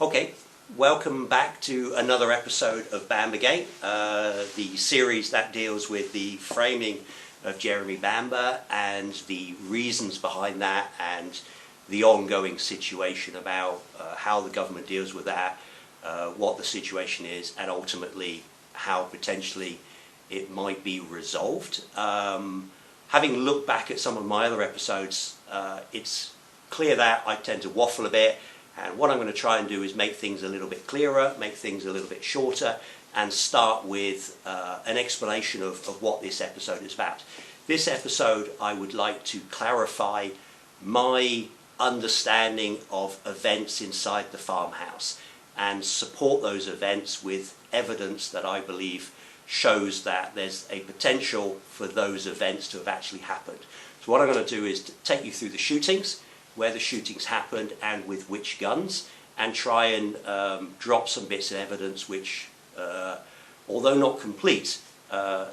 Okay, welcome back to another episode of Bambergate, the series that deals with the framing of Jeremy Bamber and the reasons behind that and the ongoing situation about how the government deals with that, what the situation is, and ultimately how potentially it might be resolved. Having looked back at some of my other episodes, it's clear that I tend to waffle a bit. And what I'm going to try and do is make things a little bit clearer, make things a little bit shorter, and start with an explanation of what this episode is about. This episode, I would like to clarify my understanding of events inside the farmhouse and support those events with evidence that I believe shows that there's a potential for those events to have actually happened. So what I'm going to do is to take you through the shootings, where the shootings happened and with which guns, and try and drop some bits of evidence which, although not complete,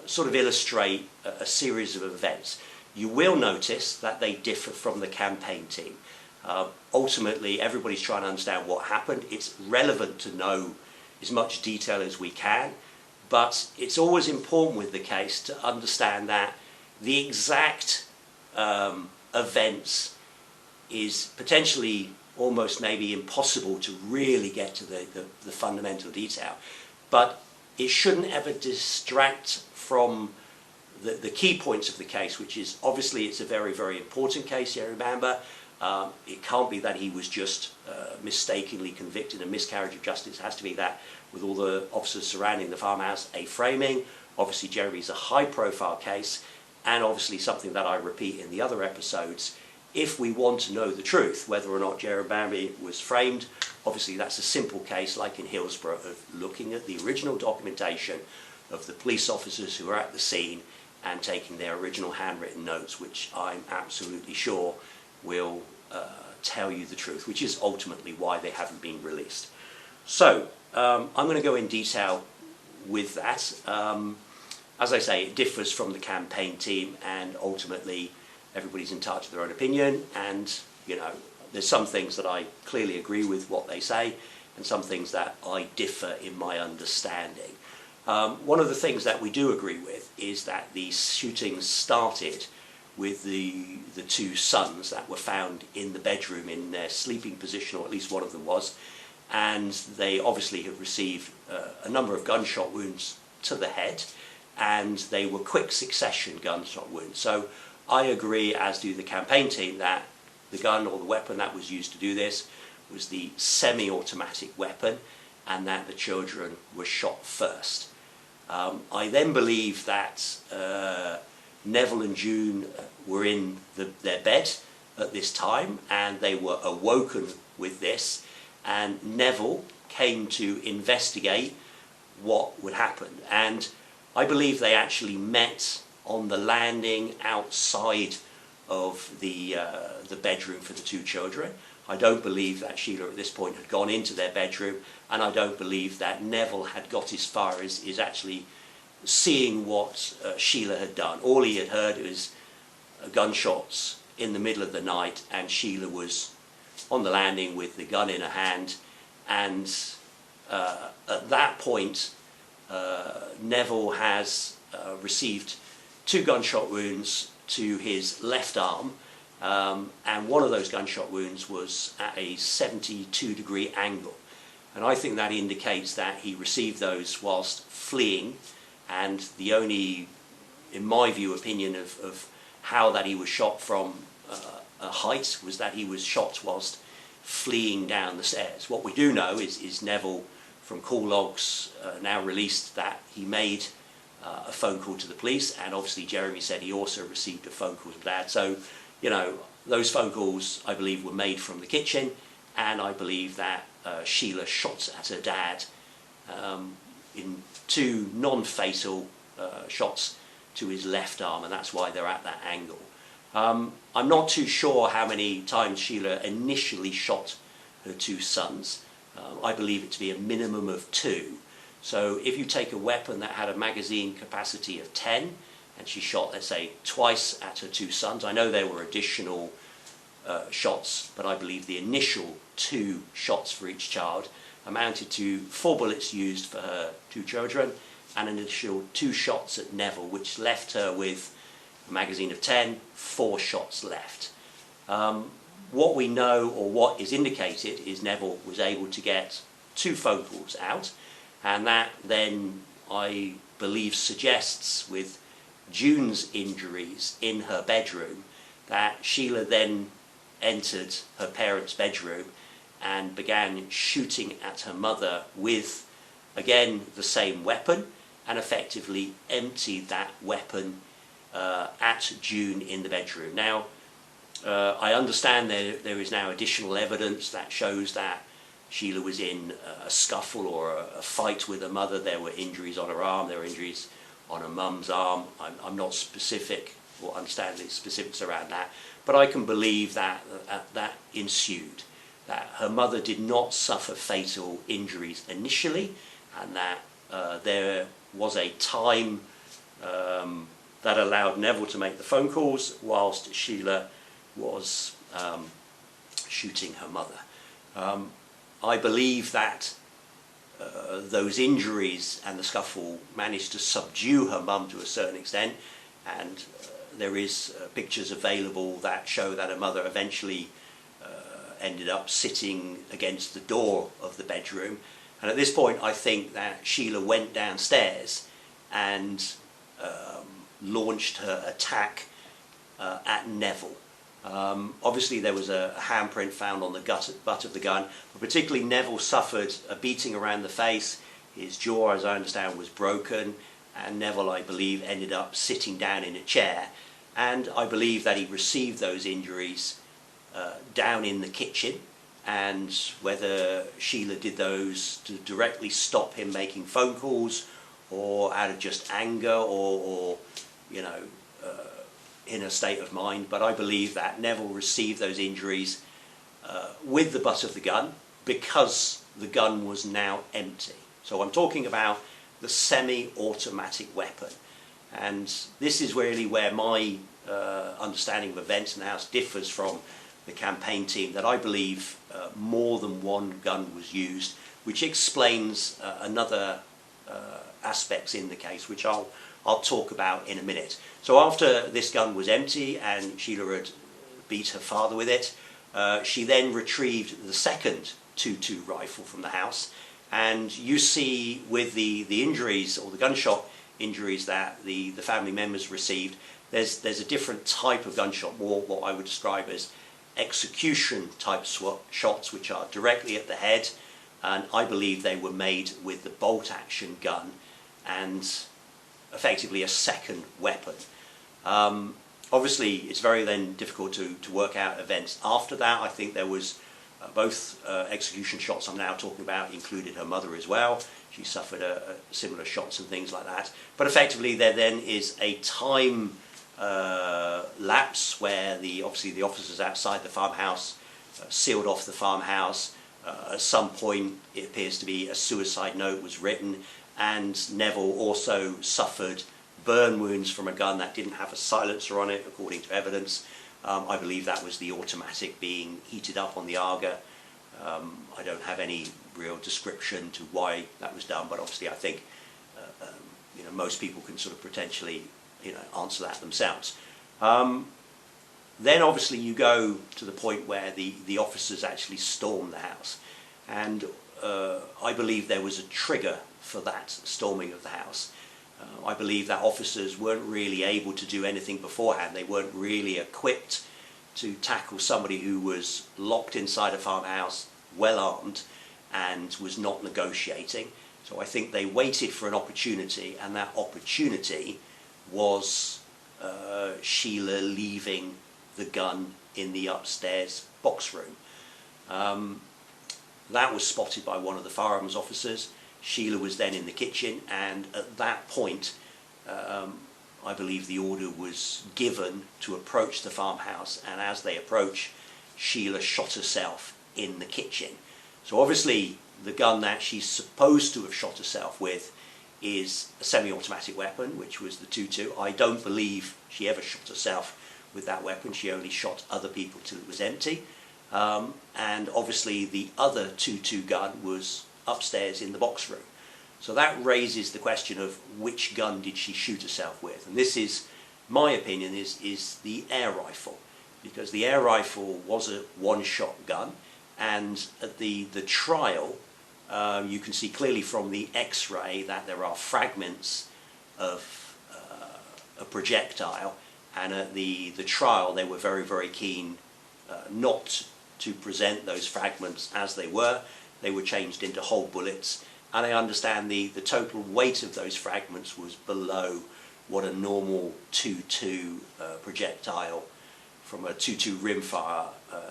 sort of illustrate a series of events. You will notice that they differ from the campaign team. Ultimately, everybody's trying to understand what happened. It's relevant to know as much detail as we can, but it's always important with the case to understand that the exact events is potentially almost maybe impossible to really get to the fundamental detail. But it shouldn't ever distract from the key points of the case, which is obviously it's a very, very important case, Jeremy Bamber. It can't be that he was just mistakenly convicted of miscarriage of justice. It has to be that with all the officers surrounding the farmhouse, a framing. Obviously Jeremy's a high profile case, and obviously something that I repeat in the other episodes. If we want to know the truth, whether or not Jeremy Bamber was framed, obviously that's a simple case, like in Hillsborough, of looking at the original documentation of the police officers who were at the scene and taking their original handwritten notes, which I'm absolutely sure will tell you the truth, which is ultimately why they haven't been released. So I'm going to go in detail with that. As I say, it differs from the campaign team, and ultimately everybody's entitled to their own opinion, and there's some things that I clearly agree with what they say and some things that I differ in my understanding. One of the things that we do agree with is that the shootings started with the two sons that were found in the bedroom in their sleeping position, or at least one of them was, and they obviously have received a number of gunshot wounds to the head, and they were quick succession gunshot wounds. So I agree, as do the campaign team, that the gun or the weapon that was used to do this was the semi-automatic weapon, and that the children were shot first. I then believe that Neville and June were in their bed at this time, and they were awoken with this, and Neville came to investigate what would happen. And I believe they actually met on the landing outside of the bedroom for the two children. I don't believe that Sheila at this point had gone into their bedroom, and I don't believe that Neville had got as far as actually seeing what Sheila had done. All he had heard was gunshots in the middle of the night, and Sheila was on the landing with the gun in her hand, and at that point Neville has received 2 gunshot wounds to his left arm, and one of those gunshot wounds was at a 72-degree angle, and I think that indicates that he received those whilst fleeing, and the only, in my view, opinion of how that he was shot from a height was that he was shot whilst fleeing down the stairs. What we do know is Neville, from call logs now released, that he made a phone call to the police, and obviously Jeremy said he also received a phone call from Dad. So, those phone calls, I believe, were made from the kitchen, and I believe that Sheila shot at her dad in 2 non-fatal shots to his left arm, and that's why they're at that angle. I'm not too sure how many times Sheila initially shot her 2 sons. I believe it to be a minimum of 2. So if you take a weapon that had a magazine capacity of 10, and she shot, let's say, twice at her 2 sons, I know there were additional shots, but I believe the initial 2 shots for each child amounted to 4 bullets used for her 2 children, and an additional 2 shots at Neville, which left her with a magazine of 10, 4 shots left. What we know, or what is indicated, is Neville was able to get 2 phone calls out, and that then, I believe, suggests, with June's injuries in her bedroom, that Sheila then entered her parents' bedroom and began shooting at her mother with, again, the same weapon, and effectively emptied that weapon at June in the bedroom. Now, I understand there is now additional evidence that shows that Sheila was in a scuffle or a fight with her mother. There were injuries on her arm, there were injuries on her mum's arm. I'm not specific or understand the specifics around that, but I can believe that that ensued, that her mother did not suffer fatal injuries initially, and that there was a time that allowed Neville to make the phone calls whilst Sheila was shooting her mother. I believe that those injuries and the scuffle managed to subdue her mum to a certain extent, and there is pictures available that show that her mother eventually ended up sitting against the door of the bedroom. And at this point, I think that Sheila went downstairs and launched her attack at Neville. Obviously there was a handprint found on the butt of the gun, but particularly Neville suffered a beating around the face. His jaw, as I understand, was broken, and Neville, I believe, ended up sitting down in a chair, and I believe that he received those injuries down in the kitchen, and whether Sheila did those to directly stop him making phone calls, or out of just anger, or you know, in a state of mind, but I believe that Neville received those injuries with the butt of the gun because the gun was now empty. So I'm talking about the semi-automatic weapon, and this is really where my understanding of events in the house differs from the campaign team, that I believe more than one gun was used, which explains another aspects in the case, which I'll talk about in a minute. So after this gun was empty and Sheila had beat her father with it, she then retrieved the second .22 rifle from the house, and you see with the injuries, or the gunshot injuries that the family members received, there's a different type of gunshot, more what I would describe as execution type shots, which are directly at the head, and I believe they were made with the bolt action gun and effectively a second weapon. Obviously it's very then difficult to work out events after that. I think there was both execution shots I'm now talking about included her mother as well. She suffered similar shots and things like that, but effectively there then is a time lapse where obviously the officers outside the farmhouse sealed off the farmhouse. At some point it appears to be a suicide note was written, and Neville also suffered burn wounds from a gun that didn't have a silencer on it, according to evidence. I believe that was the automatic being heated up on the Aga. I don't have any real description to why that was done, but obviously I think you know, most people can sort of potentially, you know, answer that themselves. Then obviously you go to the point where the officers actually storm the house, and I believe there was a trigger for that storming of the house. I believe that officers weren't really able to do anything beforehand. They weren't really equipped to tackle somebody who was locked inside a farmhouse, well armed, and was not negotiating. So I think they waited for an opportunity, and that opportunity was Sheila leaving the gun in the upstairs box room. That was spotted by one of the firearms officers. Sheila was then in the kitchen, and at that point I believe the order was given to approach the farmhouse, and as they approach, Sheila shot herself in the kitchen. So obviously the gun that she's supposed to have shot herself with is a semi-automatic weapon, which was the .22. I don't believe she ever shot herself with that weapon. She only shot other people till it was empty. And obviously the other .22 gun was upstairs in the box room. So that raises the question of which gun did she shoot herself with? And this is, my opinion, is the air rifle. Because the air rifle was a one-shot gun, and at the trial, you can see clearly from the X-ray that there are fragments of a projectile, and at the trial they were very, very keen not to present those fragments as they were. They were changed into whole bullets, and I understand the total weight of those fragments was below what a normal .22 projectile from a .22 rimfire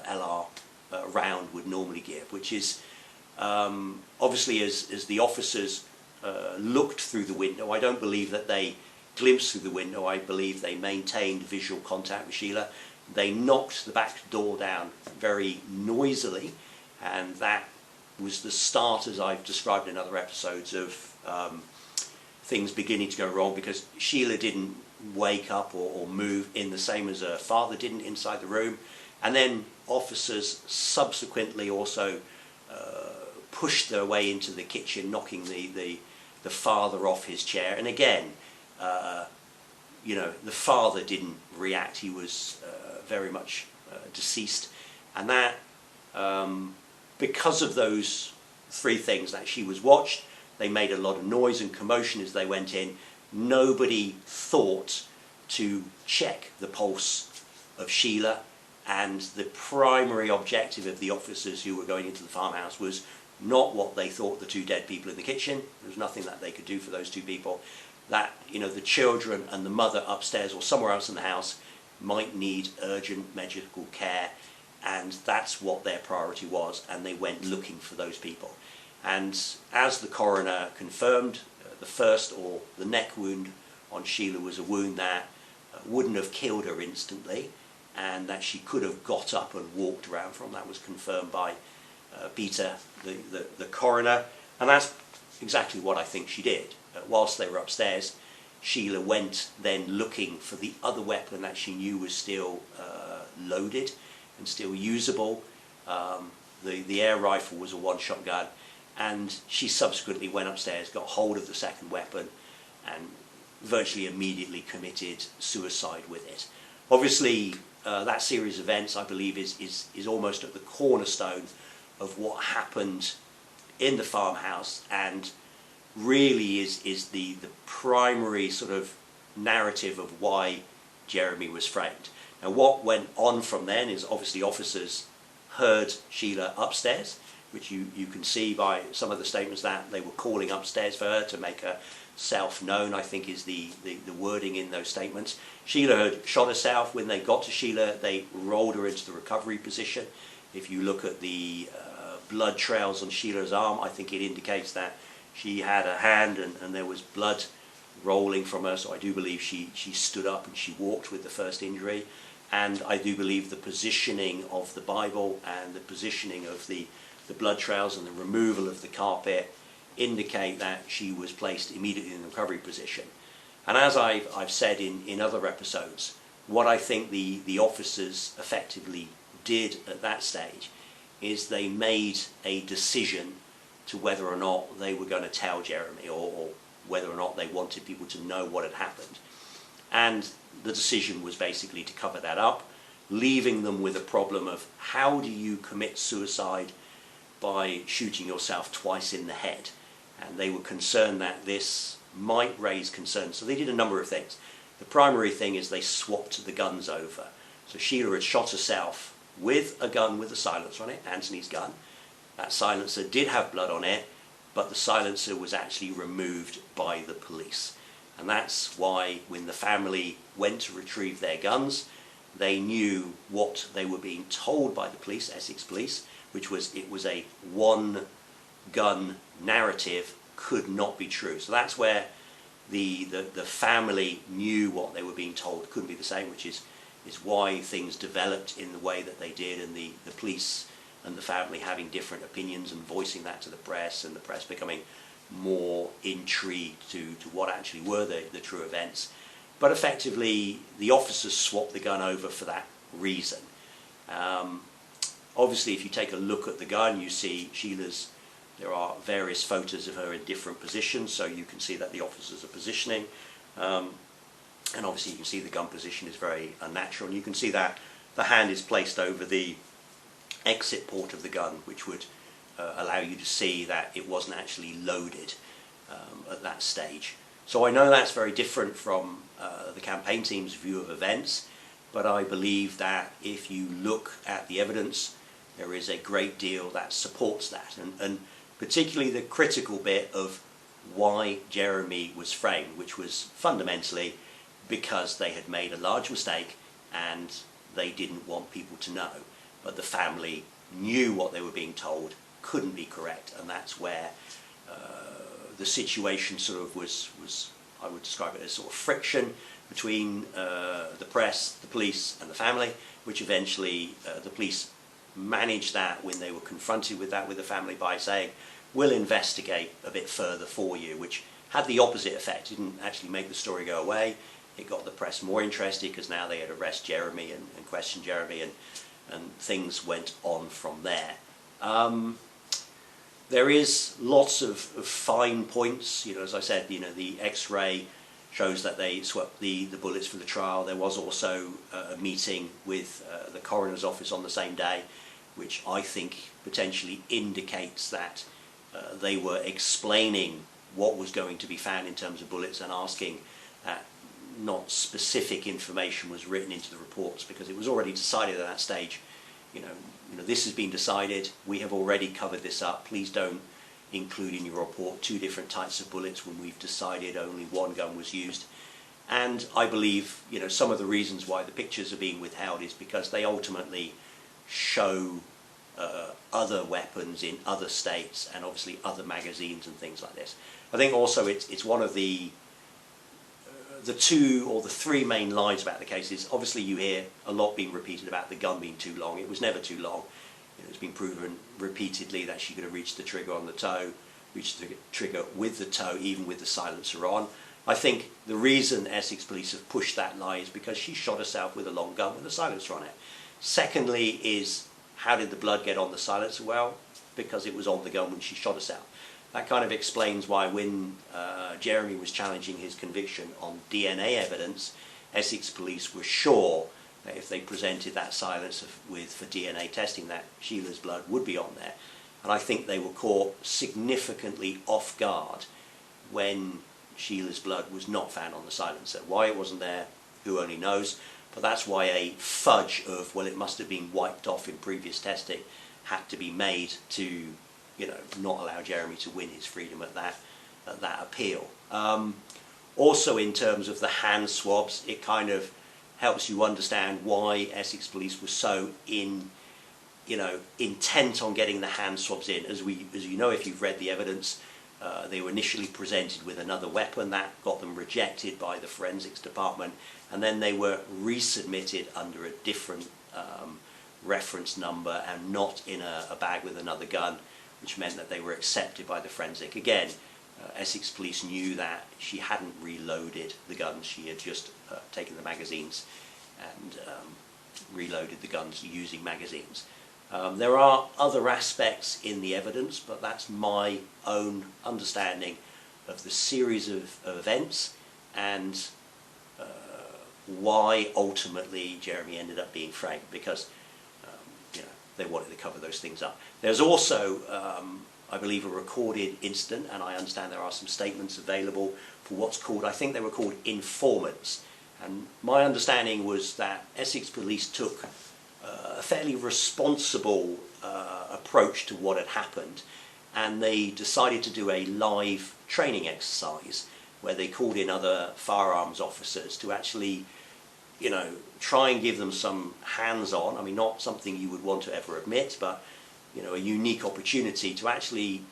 LR round would normally give, which is obviously as the officers looked through the window, I don't believe that they glimpsed through the window. I believe they maintained visual contact with Sheila. They knocked the back door down very noisily, and that was the start, as I've described in other episodes, of things beginning to go wrong, because Sheila didn't wake up or move in the same as her father didn't inside the room. And then officers subsequently also pushed their way into the kitchen, knocking the father off his chair. And again, you know, the father didn't react. He was very much deceased. And that, because of those three things, that she was watched, they made a lot of noise and commotion as they went in. Nobody thought to check the pulse of Sheila, and the primary objective of the officers who were going into the farmhouse was not what they thought the two dead people in the kitchen. There was nothing that they could do for those two people. That, you know, the children and the mother upstairs or somewhere else in the house might need urgent medical care, and that's what their priority was, and they went looking for those people. And as the coroner confirmed, the first, or the neck wound on Sheila, was a wound that wouldn't have killed her instantly, and that she could have got up and walked around from. That was confirmed by Peter, the coroner, and that's exactly what I think she did. Whilst they were upstairs, Sheila went then looking for the other weapon that she knew was still loaded and still usable. The air rifle was a one-shot gun, and she subsequently went upstairs, got hold of the second weapon, and virtually immediately committed suicide with it. Obviously, that series of events, I believe, is almost at the cornerstone of what happened in the farmhouse, and really is the primary sort of narrative of why Jeremy was framed. Now, what went on from then is obviously officers heard Sheila upstairs, which you can see by some of the statements that they were calling upstairs for her to make herself known, I think is the wording in those statements. Sheila had shot herself. When they got to Sheila, they rolled her into the recovery position. If you look at the blood trails on Sheila's arm, I think it indicates that she had a hand and there was blood rolling from her, so I do believe she stood up and she walked with the first injury. And I do believe the positioning of the Bible and the positioning of the blood trails and the removal of the carpet indicate that she was placed immediately in the recovery position. And as I've said in other episodes, what I think the officers effectively did at that stage is they made a decision to whether or not they were going to tell Jeremy, or whether or not they wanted people to know what had happened. And the decision was basically to cover that up, leaving them with a problem of how do you commit suicide by shooting yourself twice in the head. And they were concerned that this might raise concerns. So they did a number of things. The primary thing is they swapped the guns over. So Sheila had shot herself with a gun with a silencer on it, Anthony's gun. That silencer did have blood on it, but the silencer was actually removed by the police. And that's why when the family went to retrieve their guns, they knew what they were being told by the police, Essex police, which was it was a one-gun narrative, could not be true. So that's where the family knew what they were being told couldn't be the same, which is why things developed in the way that they did, and the police and the family having different opinions and voicing that to the press, and the press becoming more intrigued to what actually were the true events. but effectively the officers swapped the gun over for that reason. Obviously, if you take a look at the gun, you see there are various photos of her in different positions, so you can see that the officers are positioning. And obviously you can see the gun position is very unnatural, and you can see that the hand is placed over the exit port of the gun, which would allow you to see that it wasn't actually loaded at that stage. So I know that's very different from the campaign team's view of events, but I believe that if you look at the evidence, there is a great deal that supports that, and particularly the critical bit of why Jeremy was framed, which was fundamentally because they had made a large mistake and they didn't want people to know, but the family knew what they were being told couldn't be correct, and that's where the situation sort of was, I would describe it as sort of friction between the press, the police and the family, which eventually the police managed that when they were confronted with that with the family by saying, we'll investigate a bit further for you, which had the opposite effect. It didn't actually make the story go away. It got the press more interested because now they had arrested Jeremy and questioned Jeremy, and things went on from there. There is lots of fine points. As I said, the X-ray shows that they swapped the bullets for the trial. There was also a meeting with the coroner's office on the same day, which I think potentially indicates that they were explaining what was going to be found in terms of bullets and asking that not specific information was written into the reports, because it was already decided at that stage, this has been decided, we have already covered this up, please don't include in your report two different types of bullets when we've decided only one gun was used. And I believe some of the reasons why the pictures are being withheld is because they ultimately show other weapons in other states and obviously other magazines and things like this. I think also it's one of the two or the three main lies about the case is, obviously you hear a lot being repeated about the gun being too long. It was never too long. It's been proven repeatedly that she could have reached the trigger on the toe, reached the trigger with the toe, even with the silencer on. I think the reason Essex police have pushed that lie is because she shot herself with a long gun with a silencer on it. Secondly is, how did the blood get on the silencer? Well, because it was on the gun when she shot herself. That kind of explains why when Jeremy was challenging his conviction on DNA evidence, Essex police were sure that if they presented that silencer for DNA testing, that Sheila's blood would be on there. And I think they were caught significantly off guard when Sheila's blood was not found on the silencer. Why it wasn't there, who only knows, but that's why a fudge of, well, it must have been wiped off in previous testing, had to be made to not allow Jeremy to win his freedom at that appeal. Also, in terms of the hand swabs, it kind of helps you understand why Essex police were so intent on getting the hand swabs in. As you know, if you've read the evidence, they were initially presented with another weapon that got them rejected by the forensics department, and then they were resubmitted under a different reference number and not in a bag with another gun, which meant that they were accepted by the forensic. Again, Essex police knew that she hadn't reloaded the guns, she had just taken the magazines and reloaded the guns using magazines. There are other aspects in the evidence, but that's my own understanding of the series of events and why ultimately Jeremy ended up being framed, because they wanted to cover those things up. There's also, I believe, a recorded incident, and I understand there are some statements available for what's called, I think they were called informants. And my understanding was that Essex police took a fairly responsible approach to what had happened, and they decided to do a live training exercise where they called in other firearms officers to actually try and give them some hands-on, I mean, not something you would want to ever admit, but a unique opportunity to actually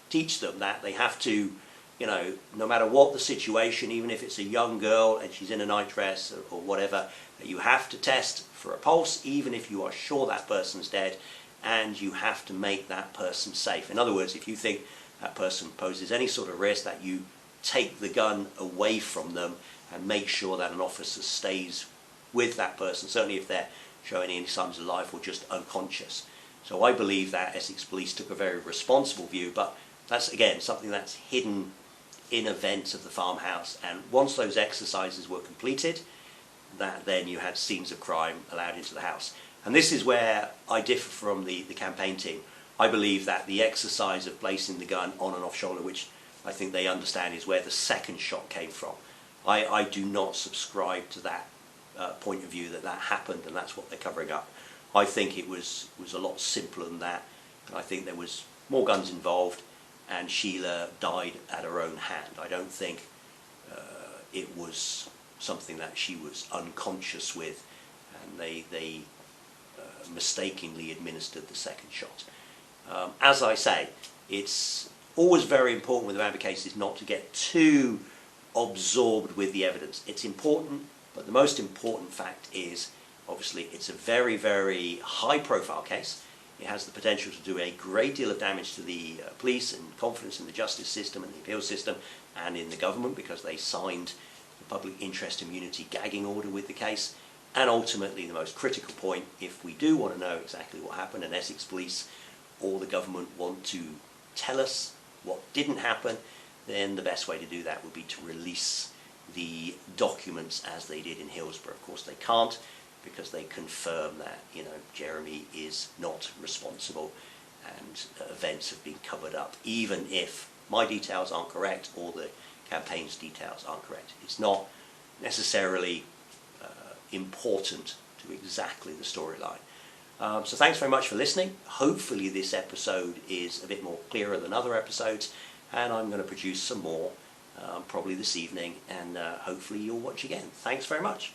teach them that they have to, no matter what the situation, even if it's a young girl and she's in a night dress or whatever, that you have to test for a pulse even if you are sure that person's dead, and you have to make that person safe. In other words, if you think that person poses any sort of risk, that you take the gun away from them and make sure that an officer stays with that person, certainly if they're showing any signs of life or just unconscious. So I believe that Essex Police took a very responsible view, but that's again something that's hidden in events of the farmhouse. And once those exercises were completed, that then you had scenes of crime allowed into the house. And this is where I differ from the campaign team. I believe that the exercise of placing the gun on and off shoulder, which I think they understand is where the second shot came from, I do not subscribe to that point of view that happened and that's what they're covering up. I think it was a lot simpler than that. I think there was more guns involved, and Sheila died at her own hand. I don't think it was something that she was unconscious with, and they mistakenly administered the second shot. As I say, it's always very important with the Bamber cases not to get too absorbed with the evidence. It's important, but the most important fact is, obviously, it's a very, very high-profile case. It has the potential to do a great deal of damage to the police and confidence in the justice system and the appeal system and in the government, because they signed the public interest immunity gagging order with the case. And ultimately, the most critical point, if we do want to know exactly what happened, and Essex Police or the government want to tell us what didn't happen, then the best way to do that would be to release the documents as they did in Hillsborough. Of course, they can't, because they confirm that, Jeremy is not responsible and events have been covered up, even if my details aren't correct or the campaign's details aren't correct. It's not necessarily important to exactly the storyline. So thanks very much for listening. Hopefully this episode is a bit more clearer than other episodes, and I'm going to produce some more probably this evening, and hopefully you'll watch again. Thanks very much.